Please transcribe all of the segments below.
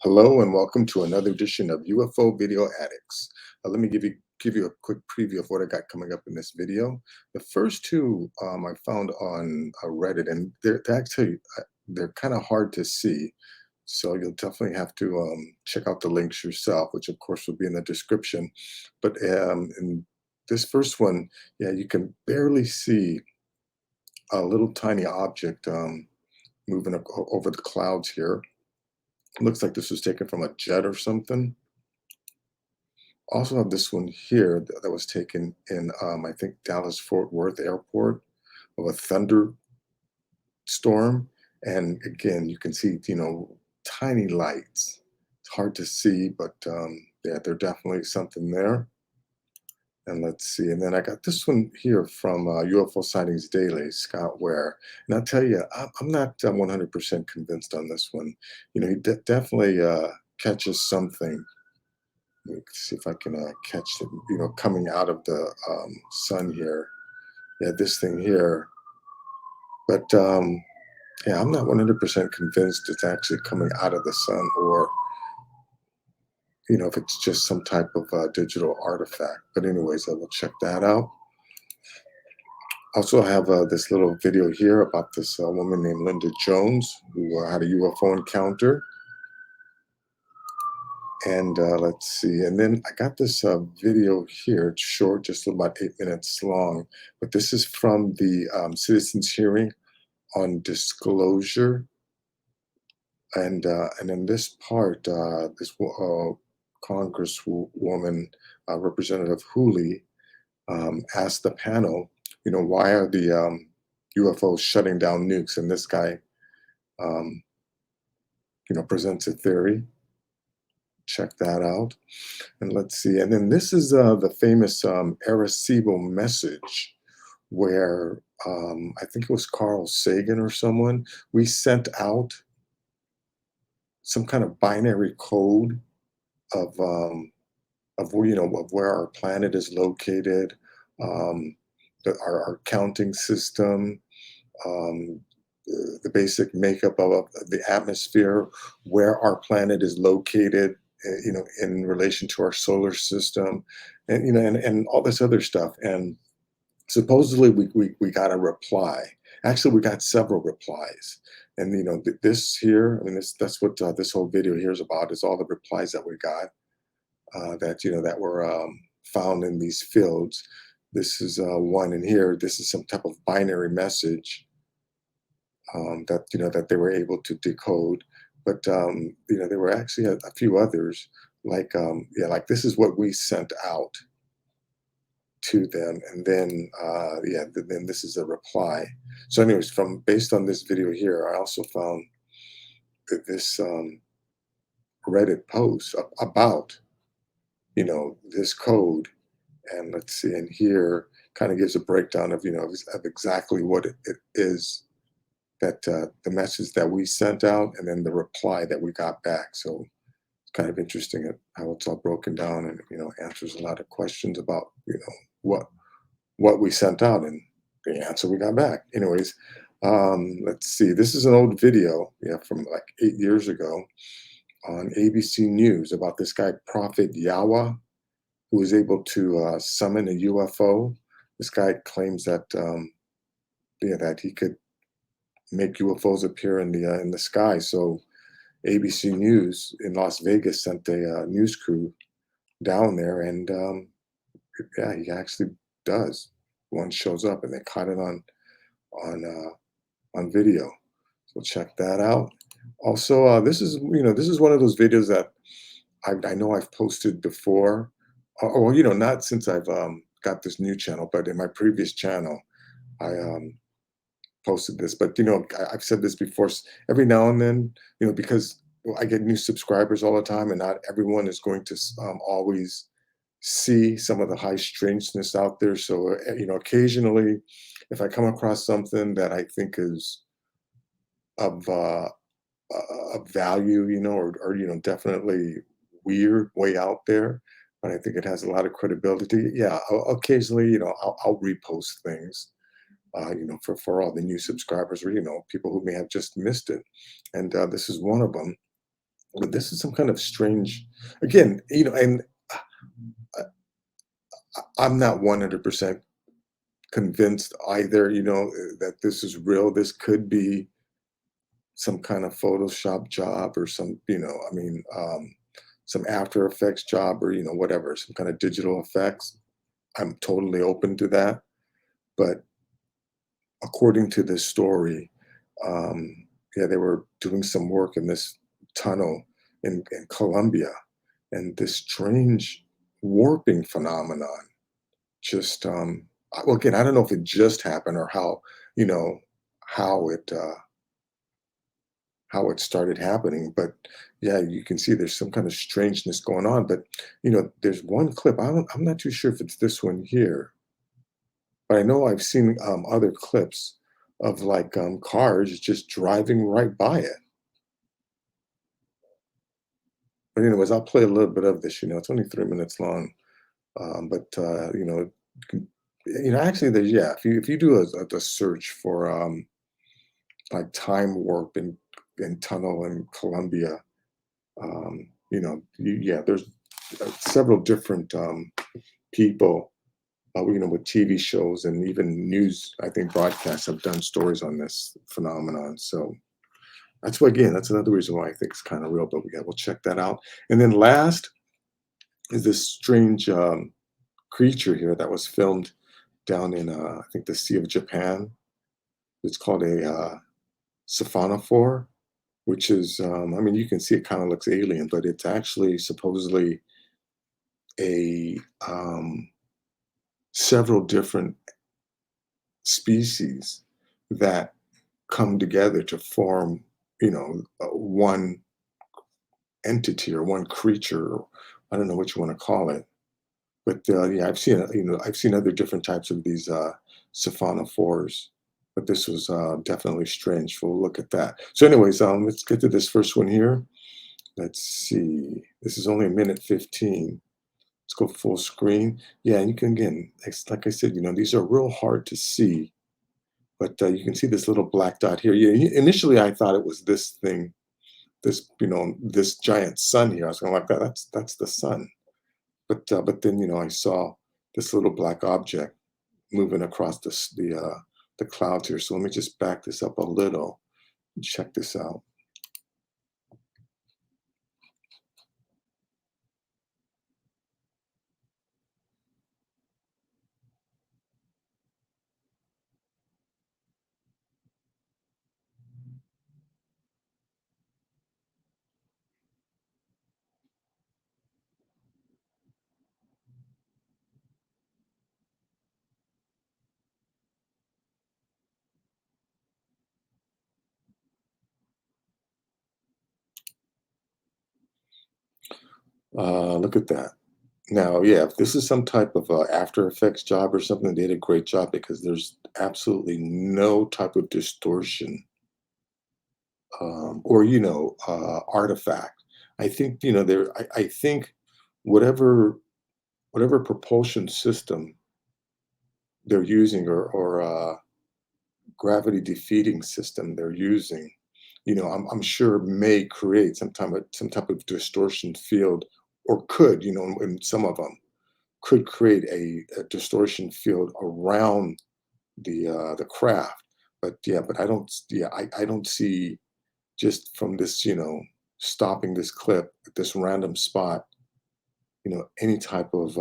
Hello and welcome to another edition of UFO Video Addicts. Let me give you a quick preview of what I got coming up in this video. The first two I found on Reddit, and they're actually they're kind of hard to see, so you'll definitely have to check out the links yourself, which of course will be in the description. But in this first one, yeah, you can barely see a little tiny object moving over the clouds here. Looks like this was taken from a jet or something. Also have this one here that was taken in, I think, Dallas Fort Worth Airport of a thunderstorm. And again, you can see, tiny lights. It's hard to see, but yeah, there's definitely something there. And let's see. And then I got this one here from UFO Sightings Daily, Scott Ware. And I'll tell you, I'm not 100% convinced on this one. He definitely catches something. Let me see if I can catch it, coming out of the sun here. Yeah, this thing here. But yeah, I'm not 100% convinced it's actually coming out of the sun, or if it's just some type of digital artifact. But anyways, I will check that out. Also, I have this little video here about this woman named Linda Jones who had a UFO encounter. And let's see. And then I got this video here. It's short, just about 8 minutes long. But this is from the citizens' hearing on disclosure. And in this part, this Congresswoman, Representative Hooley, asked the panel, why are the UFOs shutting down nukes? And this guy, um, presents a theory. Check that out. And let's see. And then this is the famous Arecibo message where I think it was Carl Sagan or someone. We sent out some kind of binary code of of where our planet is located, um, our counting system, um, the basic makeup of the atmosphere, where our planet is located, in relation to our solar system, and and all this other stuff. And supposedly we got a reply. Actually, we got several replies. And this here, I mean, that's what this whole video here is about. Is all the replies that we got that were found in these fields. This is one in here. This is some type of binary message that they were able to decode. But there were actually a few others, like like this is what we sent out to them, and then then this is a reply. So, anyways, based on this video here, I also found this Reddit post about this code. And let's see, and here kind of gives a breakdown of of exactly what it is that the message that we sent out, and then the reply that we got back. So it's kind of interesting how it's all broken down, and answers a lot of questions about what we sent out and the answer we got back. Anyways, let's see. This is an old video, from like 8 years ago on ABC News about this guy Prophet Yawa, who was able to summon a UFO. This guy claims that that he could make UFOs appear in the sky. So ABC News in Las Vegas sent a news crew down there, and yeah, he actually does. One shows up, and they caught it on video. So check that out. Also, this is one of those videos that I know I've posted before. Well, not since I've got this new channel, but in my previous channel, I posted this. But I've said this before. Every now and then, because I get new subscribers all the time, and not everyone is going to always see some of the high strangeness out there. So occasionally, if I come across something that I think is of value, or definitely weird, way out there, but I think it has a lot of credibility. Yeah, occasionally, I'll repost things, for all the new subscribers, or people who may have just missed it. And this is one of them. but this is some kind of strange, again, and I'm not 100% convinced either, that this is real. This could be some kind of Photoshop job or some, some After Effects job or, whatever, some kind of digital effects. I'm totally open to that. But according to this story, yeah, they were doing some work in this tunnel in Colombia, and this strange warping phenomenon just, well, again, I don't know if it just happened or how, you know, how it, uh, how it started happening, but yeah, you can see there's some kind of strangeness going on. But there's one clip. I'm not too sure if it's this one here, but I know I've seen other clips of like cars just driving right by it. But anyways, I'll play a little bit of this. It's only 3 minutes long, but can- actually, there's yeah. If you do a search for like time warp in tunnel in Colombia, yeah, there's several different people, with TV shows and even news, I think broadcasts have done stories on this phenomenon. So that's why, again, that's another reason why I think it's kind of real. But yeah, we'll check that out. And then last is this strange creature here that was filmed down in, I think, the Sea of Japan. It's called a Siphonophore, which is, I mean, you can see it kind of looks alien, but it's actually supposedly a several different species that come together to form, one entity or one creature. Or I don't know what you want to call it, but yeah, I've seen other different types of these siphonophores, but this was definitely strange. We'll look at that. So, anyways, let's get to this first one here. Let's see. This is only a minute 15. Let's go full screen. Yeah, and you can, again, like I said, these are real hard to see, but you can see this little black dot here. Yeah, initially I thought it was this thing, this giant sun here. I was going like that. That's the sun. But then I saw this little black object moving across the clouds here. So let me just back this up a little and check this out. Look at that. Now, yeah, if this is some type of After Effects job or something, they did a great job because there's absolutely no type of distortion or artifact. I think there. I think whatever whatever propulsion system they're using or gravity defeating system they're using, I'm sure may create some type of distortion field, or could, in some of them could create a distortion field around the craft. But yeah, but I don't see, just from this, stopping this clip at this random spot, any type of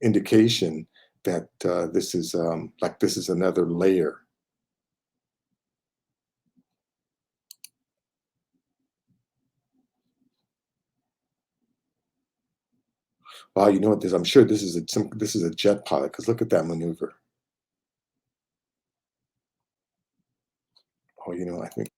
indication that this is like this is another layer. Wow, you know what this? I'm sure this is a jet pilot, because look at that maneuver. Oh, I think.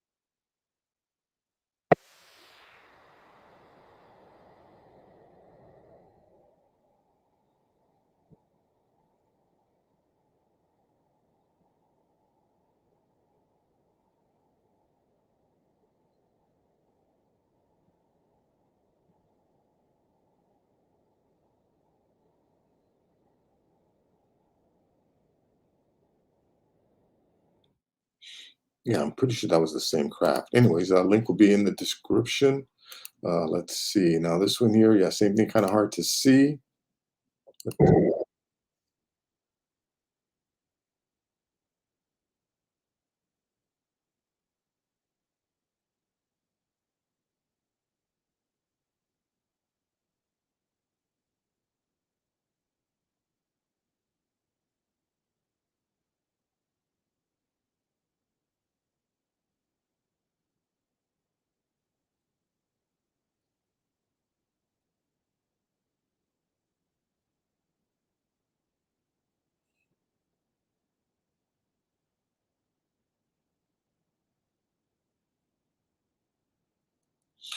Yeah, I'm pretty sure that was the same craft. Anyways, link will be in the description. Let's see. Now this one here, yeah, same thing, kind of hard to see.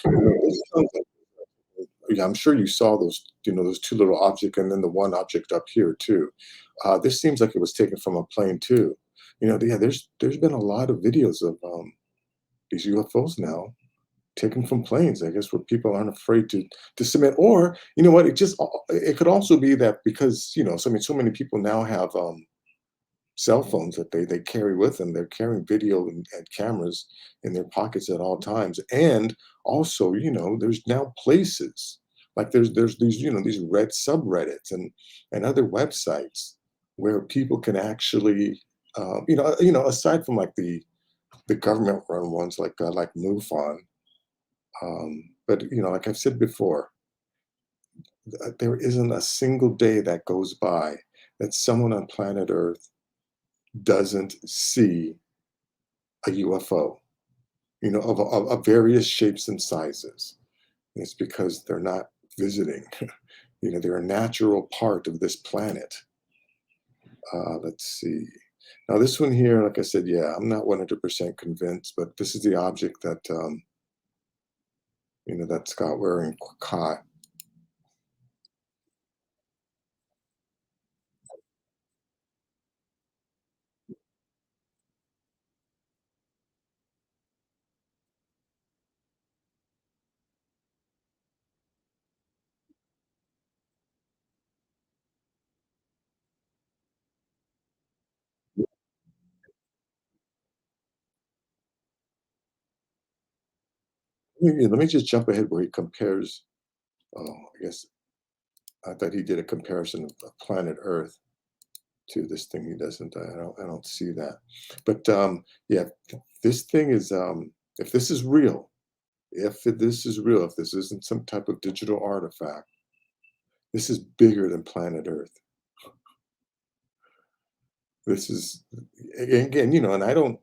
This sounds like, yeah, I'm sure you saw those, those two little objects, and then the one object up here too. This seems like it was taken from a plane too. Yeah, there's been a lot of videos of these UFOs now taken from planes. I guess where people aren't afraid to submit, or you know what, it could also be that because so many people now have cell phones that they carry with them. They're carrying video and cameras in their pockets at all times. And also, there's now places like there's these these red subreddits and other websites where people can actually aside from like the government run ones like MUFON. But like I've said before, there isn't a single day that goes by that someone on planet Earth doesn't see a UFO, of various shapes and sizes. And it's because they're not visiting. They're a natural part of this planet. Let's see. Now, this one here, like I said, yeah, I'm not 100% convinced, but this is the object that, that Scott Waring caught. Let me just jump ahead where he compares. Oh, I guess I thought he did a comparison of planet Earth to this thing. He doesn't. I don't see that. But yeah, this thing is. If this is real, if this isn't some type of digital artifact, this is bigger than planet Earth. This is again, and I don't.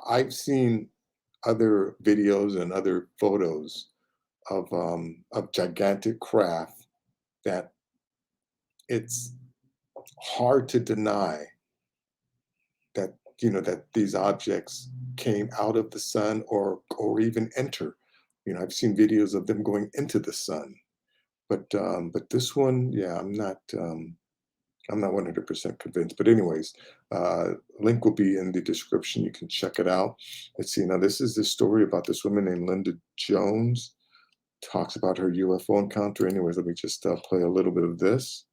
I've seen other videos and other photos of gigantic craft that it's hard to deny that that these objects came out of the sun or even enter. I've seen videos of them going into the sun, but this one, yeah, I'm not 100% convinced. But anyways, link will be in the description. You can check it out. Let's see. Now, this is the story about this woman named Linda Jones. Talks about her UFO encounter. Anyways, let me just play a little bit of this.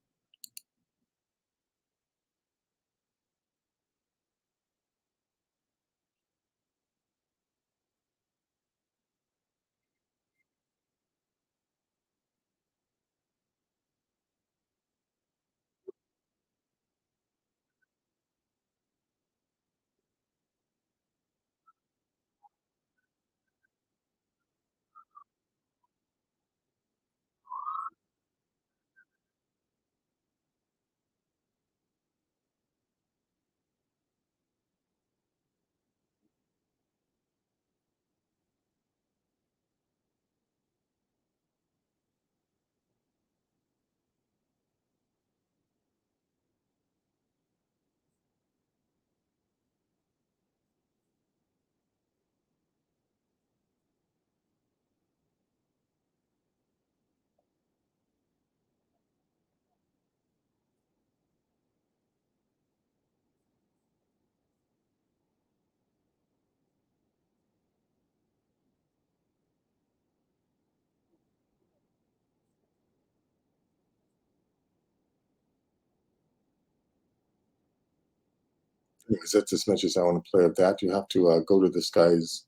anyways, that's as much as I want to play of that. You have to go to this guy's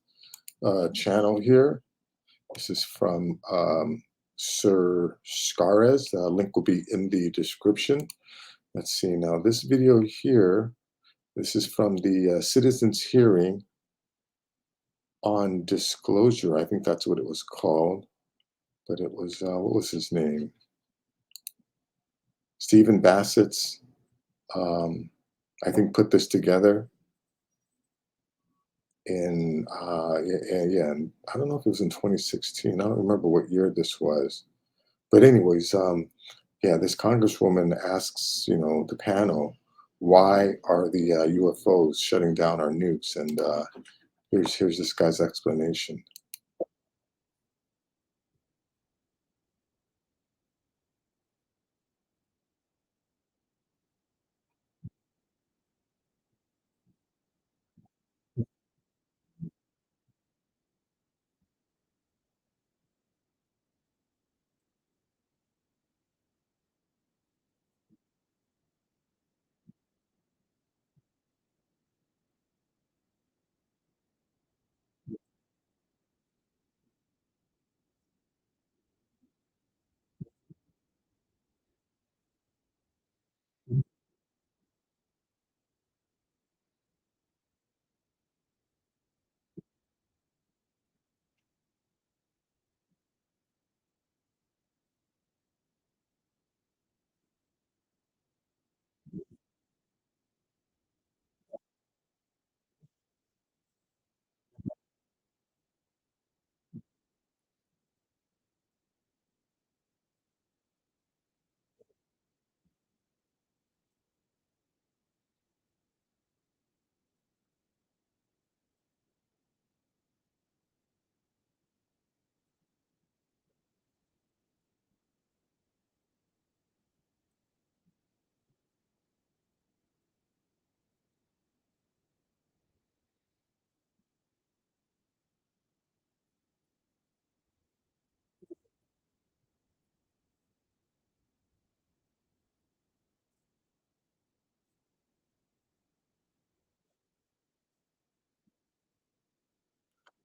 channel here. This is from Sir Scares. Link will be in the description. Let's see now. This video here, this is from the citizens' hearing on disclosure. I think that's what it was called, but it was what was his name? Stephen Bassett's. Um, I think put this together in yeah, and I don't know if it was in 2016. I don't remember what year this was, but anyways, yeah, this congresswoman asks, the panel, why are the UFOs shutting down our nukes? And here's this guy's explanation.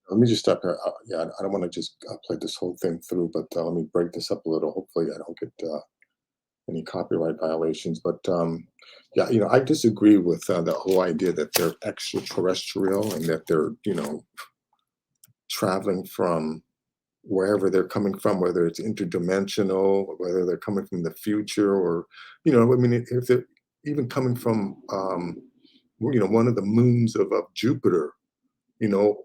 Let me just stop here. Yeah, I don't want to just play this whole thing through, but let me break this up a little. Hopefully, I don't get any copyright violations. But yeah, I disagree with the whole idea that they're extraterrestrial and that they're, traveling from wherever they're coming from, whether it's interdimensional, whether they're coming from the future, or, I mean, if they're even coming from, one of the moons of Jupiter,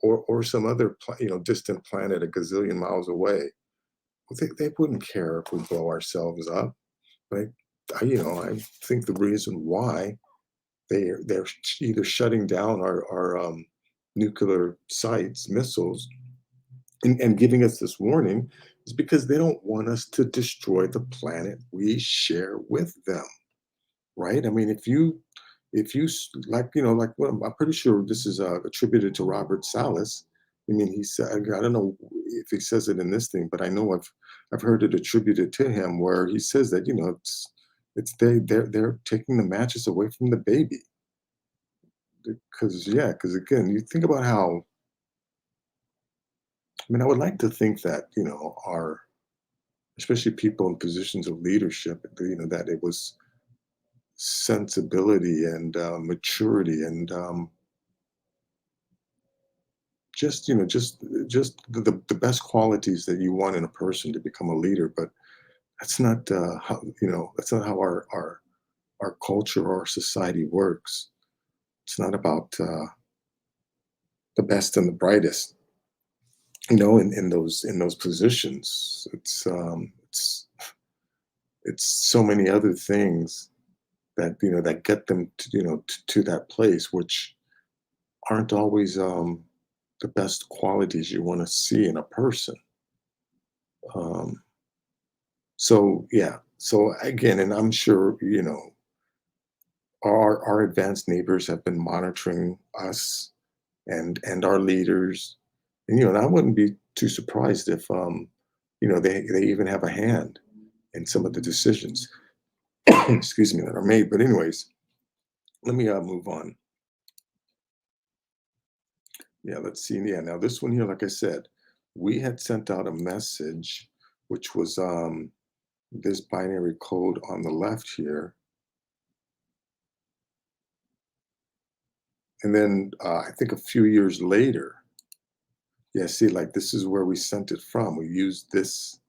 or some other, distant planet a gazillion miles away, well, they wouldn't care if we blow ourselves up. But I think the reason why they're either shutting down our nuclear sites, missiles, and giving us this warning is because they don't want us to destroy the planet we share with them, right? I mean, like, like, well, I'm pretty sure this is attributed to Robert Salas. I mean, he said, I don't know if he says it in this thing, but I know I've heard it attributed to him, where he says that, it's they're taking the matches away from the baby. Because, yeah, because again, you think about how, I mean, I would like to think that, our, especially people in positions of leadership, that it was sensibility and maturity and just the best qualities that you want in a person to become a leader. But that's not how, that's not how our culture or our society works. It's not about the best and the brightest, in those positions. It's so many other things that, that get them to, to that place, which aren't always the best qualities you want to see in a person. Um, so yeah. So again, and I'm sure, our advanced neighbors have been monitoring us and our leaders, and I wouldn't be too surprised if they even have a hand in some of the decisions excuse me, that are made. But anyways, let me move on. Yeah, let's see. Yeah, now this one here, like I said, we had sent out a message, which was this binary code on the left here. And then I think a few years later, yeah, see, like this is where we sent it from. We used this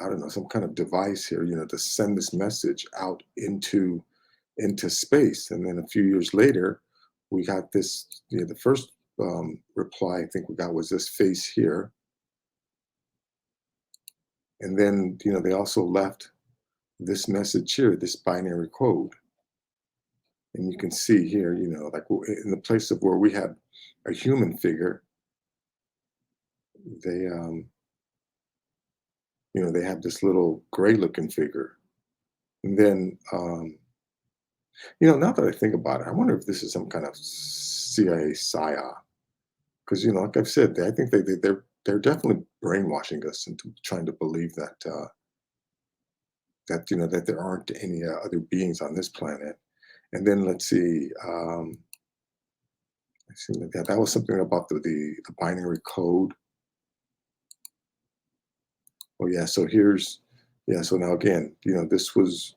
I don't know, some kind of device here, to send this message out into space. And then a few years later, we got this, the first reply I think we got was this face here. And then, they also left this message here, this binary code. And you can see here, like in the place of where we had a human figure, they, they have this little gray looking figure. And then, now that I think about it, I wonder if this is some kind of CIA psyop. Because, like I've said, I think they're definitely brainwashing us into trying to believe that there aren't any other beings on this planet. And then let's see, that was something about the binary code. Oh yeah, so so now again, this is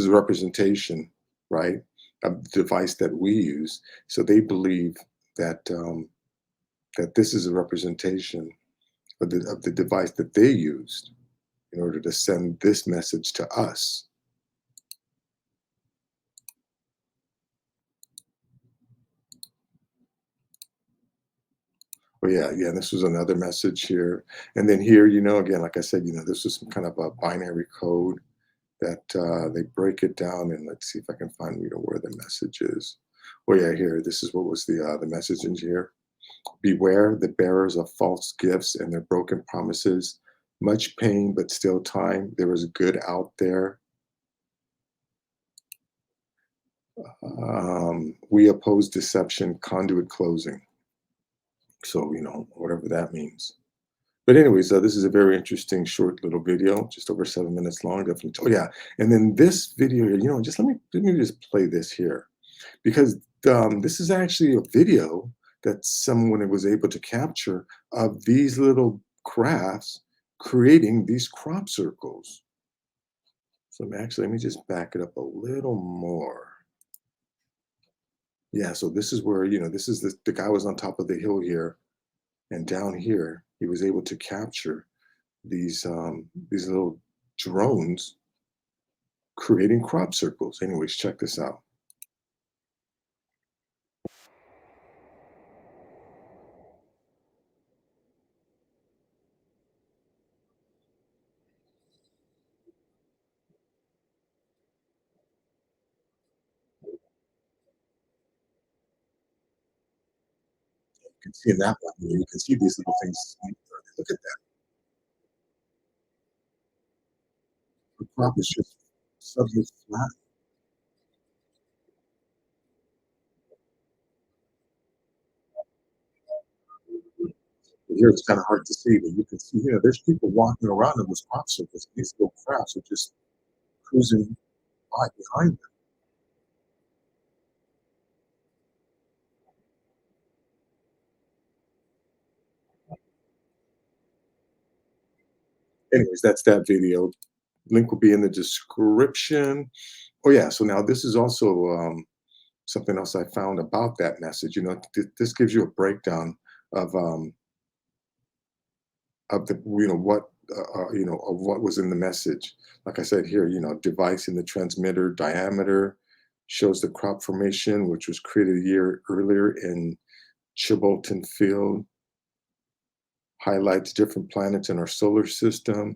a representation, right, of the device that we use. So they believe that that this is a representation of the device that they used in order to send this message to us. Oh yeah, yeah. This was another message here, and then here, again, like I said, this was some kind of a binary code that they break it down, and let's see if I can find where the message is. Oh yeah, here. This is what was the message in here. Beware the bearers of false gifts and their broken promises. Much pain, but still time. There is good out there. We oppose deception, conduit closing. So, whatever that means. But anyways, this is a very interesting short little video, just over 7 minutes long. Definitely. Oh yeah, and then this video here, just let me just play this here because this is actually a video that someone was able to capture of these little crafts creating these crop circles. So let me just back it up a little more. Yeah, so this is where this is the guy was on top of the hill here, and down here he was able to capture these little drones creating crop circles. Anyways, check this out. You can see in that one, you can see these little things. Look at that. The crop is just suddenly flat. Here it's kind of hard to see, but you can see here there's people walking around in those crop circles. These little crafts are just cruising by behind them. Anyways, that's that video. Link will be in the description. Oh yeah, so now this is also something else I found about that message. This gives you a breakdown of um, of the of what was in the message. Like I said here, device in the transmitter diameter shows the crop formation, which was created a year earlier in Chilbolton Field. Highlights different planets in our solar system,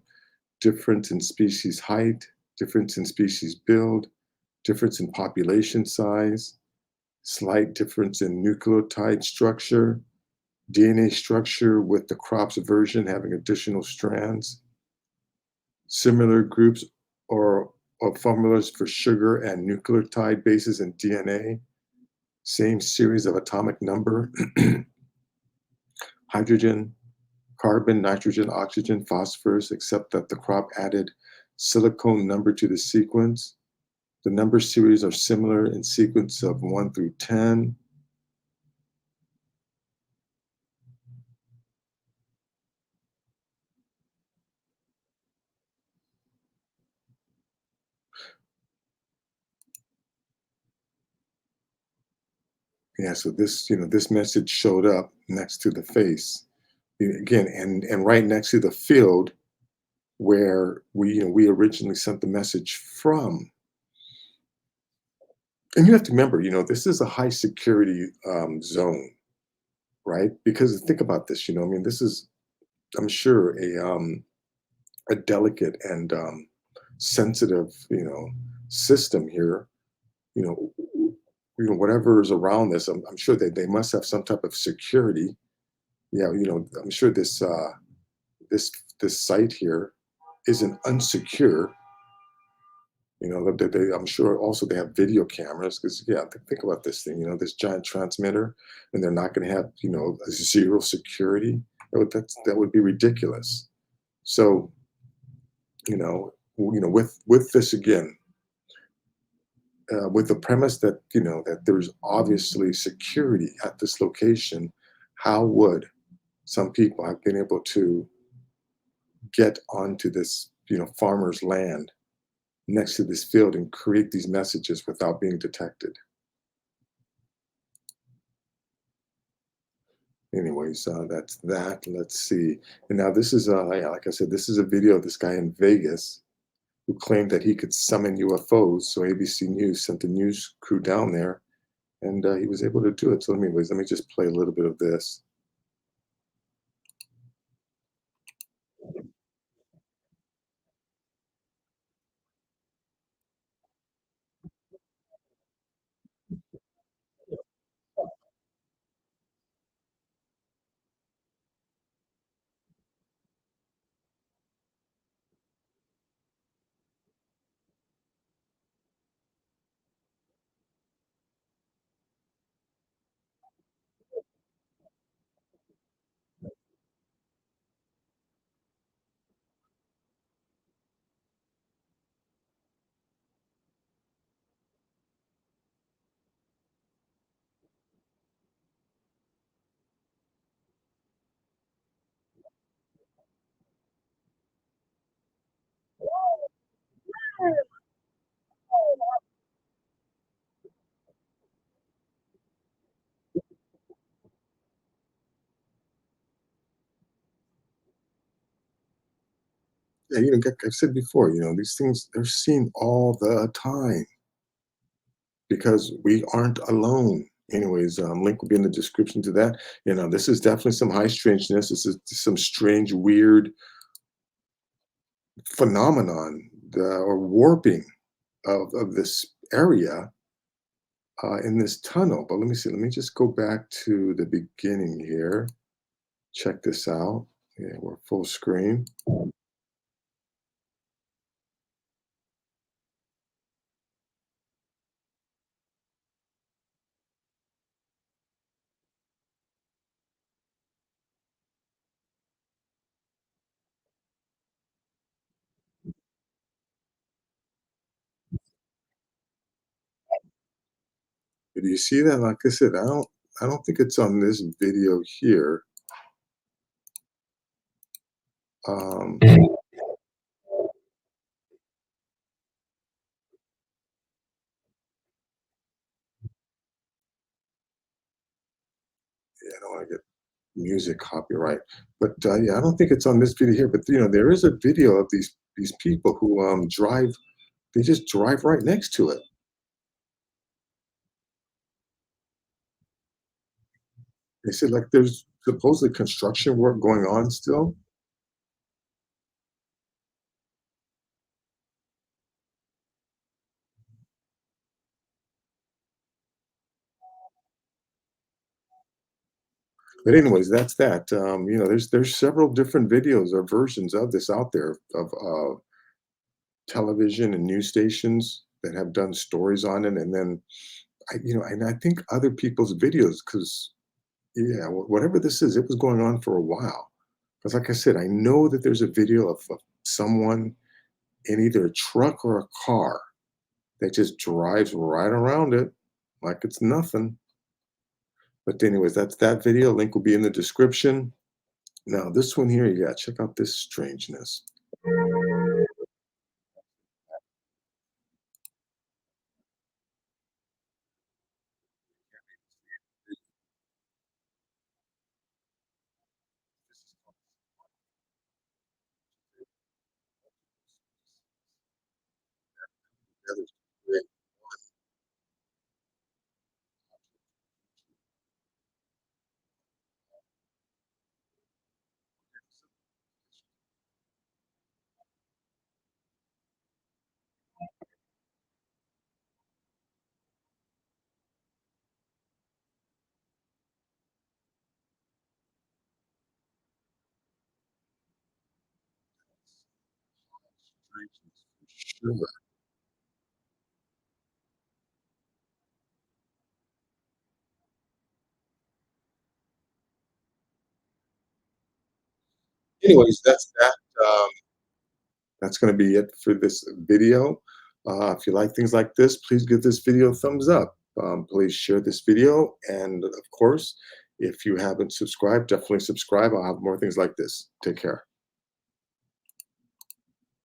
difference in species height, difference in species build, difference in population size, slight difference in nucleotide structure, DNA structure with the crop's version having additional strands, similar groups or formulas for sugar and nucleotide bases in DNA, same series of atomic number, hydrogen, carbon, nitrogen, oxygen, phosphorus, except that the crop added silicone number to the sequence, The number series are similar in sequence of 1 through 10. Yeah, so this, this message showed up next to the face. Again, and right next to the field where we originally sent the message from. And you have to remember, this is a high security zone, right? Because think about this, I mean, this is, I'm sure, a delicate and sensitive, system here. You know, whatever is around this, I'm sure they must have some type of security. Yeah, I'm sure this this site here isn't unsecure. I'm sure also they have video cameras because yeah, think about this thing. This giant transmitter, and they're not going to have zero security. That would be ridiculous. So with this again, with the premise that that there's obviously security at this location, how would some people have been able to get onto this farmer's land next to this field and create these messages without being detected? Anyways, that's that. Let's see. And now this is, yeah, like I said, this is a video of this guy in Vegas who claimed that he could summon UFOs. So ABC News sent the news crew down there, and he was able to do it. So, anyways, let me just play a little bit of this. Yeah, like I've said before, these things they're seen all the time because we aren't alone. Anyways, link will be in the description to that. This is definitely some high strangeness. This is some strange, weird phenomenon or warping of this area in this tunnel. But let me see. Let me just go back to the beginning here. Check this out. Yeah, we're full screen. Do you see that? Like I said, I don't think it's on this video here. Yeah, I don't want to get music copyright, but yeah, I don't think it's on this video here. But there is a video of these people who drive. They just drive right next to it. They said like there's supposedly construction work going on still. But anyways, that's that. There's several different videos or versions of this out there of television and news stations that have done stories on it, and then and I think other people's videos because yeah, whatever this is, it was going on for a while. Because like I said, I know that there's a video of someone in either a truck or a car They just drives right around it like it's nothing. But anyways, that's that video. Link will be in the description. Now this one here, yeah, check out this strangeness. Sure. Anyways, that's going to be it for this video. If you like things like this, please give this video a thumbs up. Please share this video. And of course, if you haven't subscribed, definitely subscribe. I'll have more things like this. Take care.